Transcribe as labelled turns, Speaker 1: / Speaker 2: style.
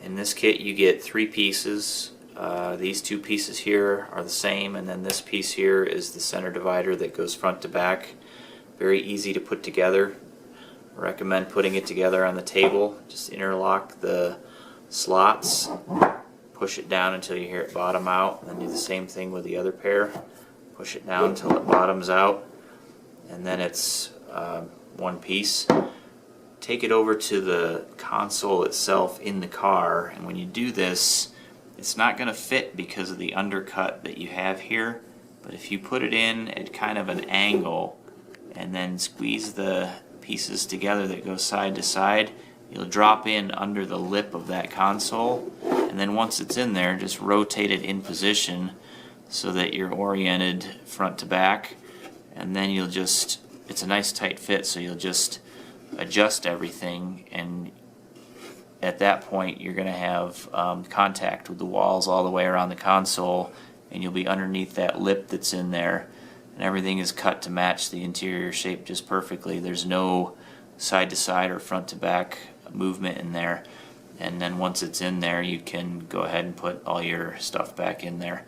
Speaker 1: In this kit you get 3 pieces. These 2 pieces here are the same, and then this piece here is the center divider that goes front to back. Very easy to put together. I recommend putting it together on the table. Just interlock the slots, push it down until you hear it bottom out, and then do the same thing with the other pair. Push it down until it bottoms out, and then it's one piece. Take it over to the console itself in the car, and when you do this, it's not going to fit because of the undercut that you have here, but if you put it in at kind of an angle and then squeeze the pieces together that go side to side, you'll drop in under the lip of that console, and then once it's in there, just rotate it in position so that you're oriented front to back, and then you'll just, it's a nice tight fit, so you'll just adjust everything, and at that point you're going to have contact with the walls all the way around the console, and you'll be underneath that lip that's in there, and everything is cut to match the interior shape just perfectly. There's no side to side or front to back movement in there, and then once it's in there you can go ahead and put all your stuff back in there.